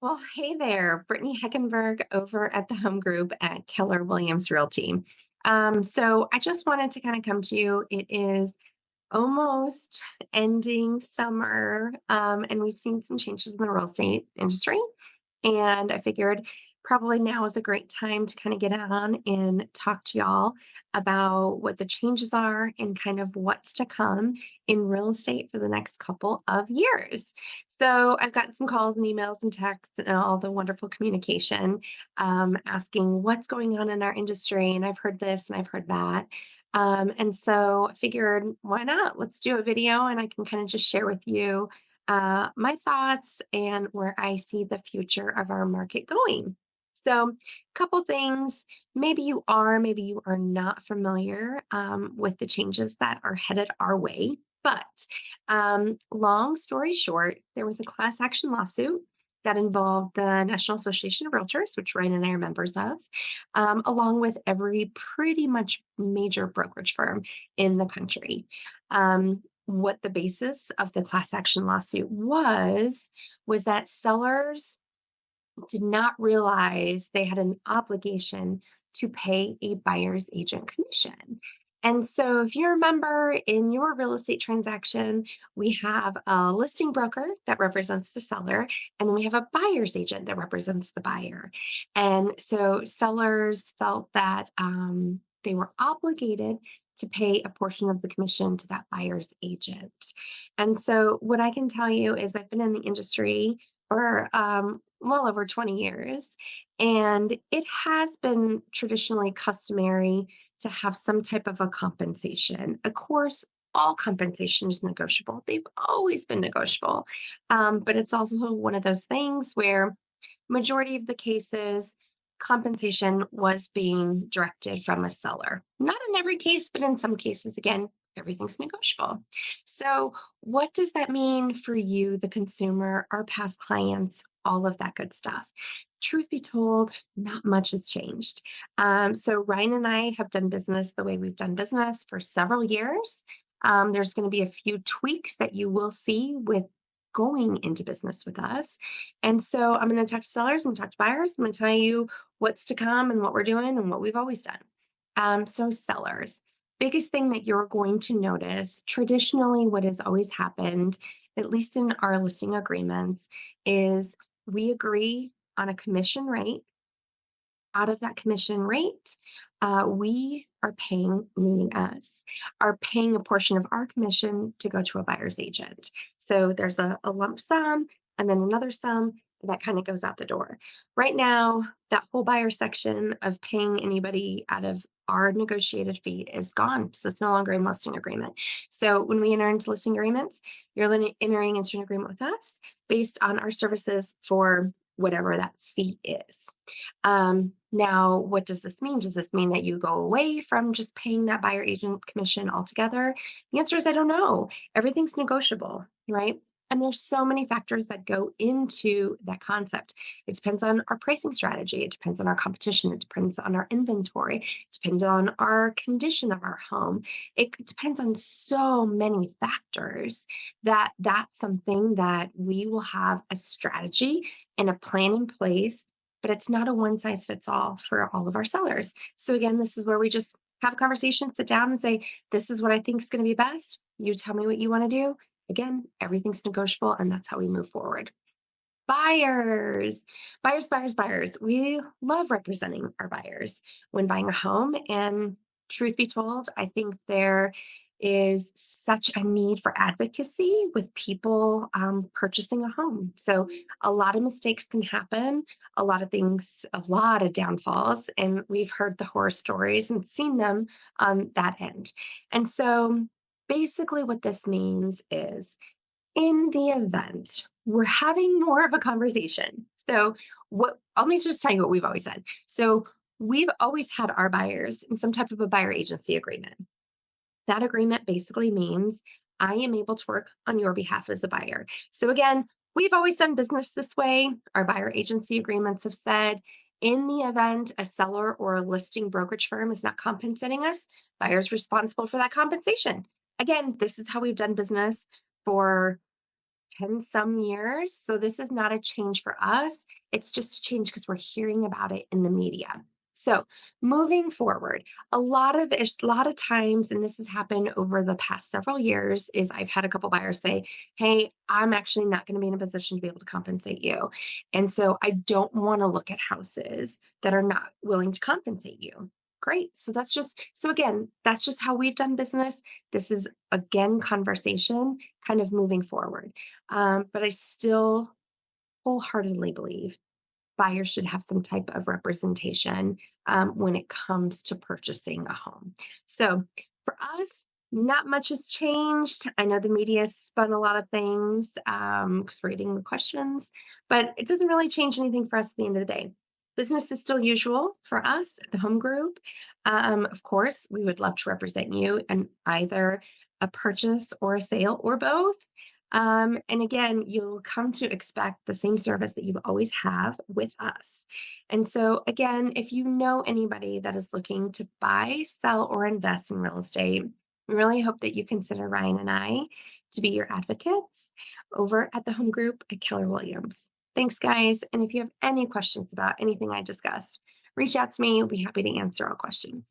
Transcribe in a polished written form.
Well, hey there, Brittany Heckenberg over at the Home Group at Keller Williams Realty. So I just wanted to kind of come to you. It is almost ending summer, and we've seen some changes in the real estate industry. And I figured probably now is a great time to kind of get on and talk to y'all about what the changes are and kind of what's to come in real estate for the next couple of years. So I've gotten some calls and emails and texts and all the wonderful communication asking what's going on in our industry. And I've heard this and I've heard that. And so I figured, why not? Let's do a video and I can kind of just share with you my thoughts and where I see the future of our market going. So, a couple things. Maybe you are not familiar with the changes that are headed our way. But long story short, there was a class action lawsuit that involved the National Association of Realtors, which Ryan and I are members of, along with every pretty much major brokerage firm in the country. What the basis of the class action lawsuit was that sellers did not realize they had an obligation to pay a buyer's agent commission. And so, if you remember in your real estate transaction, we have a listing broker that represents the seller, and then we have a buyer's agent that represents the buyer. And so, sellers felt that they were obligated to pay a portion of the commission to that buyer's agent. And so, what I can tell you is I've been in the industry for well over 20 years, and it has been traditionally customary to have some type of a compensation. Of course, all compensation is negotiable. They've always been negotiable. But it's also one of those things where majority of the cases, compensation was being directed from a seller. Not in every case, but in some cases, again, everything's negotiable. So, what does that mean for you, the consumer, our past clients, all of that good stuff? Truth be told, not much has changed. So, Ryan and I have done business the way we've done business for several years. There's going to be a few tweaks that you will see with going into business with us. And so I'm going to talk to sellers, I'm going to talk to buyers, I'm going to tell you what's to come and what we're doing and what we've always done. So, sellers, biggest thing that you're going to notice traditionally, what has always happened, at least in our listing agreements, is we agree on a commission rate. Out of that commission rate, we are paying, meaning us, are paying a portion of our commission to go to a buyer's agent. So there's a lump sum and then another sum that kind of goes out the door. Right now, that whole buyer section of paying anybody out of our negotiated fee is gone. So it's no longer in listing agreement. So when we enter into listing agreements, you're entering into an agreement with us based on our services for whatever that fee is. Now, what does this mean? Does this mean that you go away from just paying that buyer agent commission altogether? The answer is I don't know. Everything's negotiable, right? And there's so many factors that go into that concept. It depends on our pricing strategy. It depends on our competition. It depends on our inventory. It depends on our condition of our home. It depends on so many factors that that's something that we will have a strategy and a plan in place, but it's not a one size fits all for all of our sellers. So again, this is where we just have a conversation, sit down and say, this is what I think is going to be best. You tell me what you want to do. Again, everything's negotiable and that's how we move forward. Buyers, buyers. We love representing our buyers when buying a home. And truth be told, I think there is such a need for advocacy with people purchasing a home. So, a lot of mistakes can happen, a lot of things, a lot of downfalls. And we've heard the horror stories and seen them on that end. And so, basically, what this means is in the event we're having more of a conversation. So, what let me just tell you what we've always said. So, we've always had our buyers in some type of a buyer agency agreement. That agreement basically means I am able to work on your behalf as a buyer. So, again, we've always done business this way. Our buyer agency agreements have said in the event a seller or a listing brokerage firm is not compensating us, buyer's responsible for that compensation. Again, this is how we've done business for 10 some years. So this is not a change for us. It's just a change because we're hearing about it in the media. So moving forward, a lot of times, and this has happened over the past several years, is I've had a couple buyers say, "Hey, I'm actually not going to be in a position to be able to compensate you. And so I don't want to look at houses that are not willing to compensate you." Great. So again, that's just how we've done business. This is again conversation kind of moving forward. But I still wholeheartedly believe buyers should have some type of representation when it comes to purchasing a home. So for us, not much has changed. I know the media spun a lot of things because we're getting the questions, but it doesn't really change anything for us at the end of the day. Business is still usual for us at the home group. Of course, we would love to represent you in either a purchase or a sale or both. And again, you'll come to expect the same service that you've always have with us. And so again, if you know anybody that is looking to buy, sell, or invest in real estate, we really hope that you consider Ryan and I to be your advocates over at the home group at Keller Williams. Thanks, guys. And if you have any questions about anything I discussed, reach out to me. We'll be happy to answer all questions.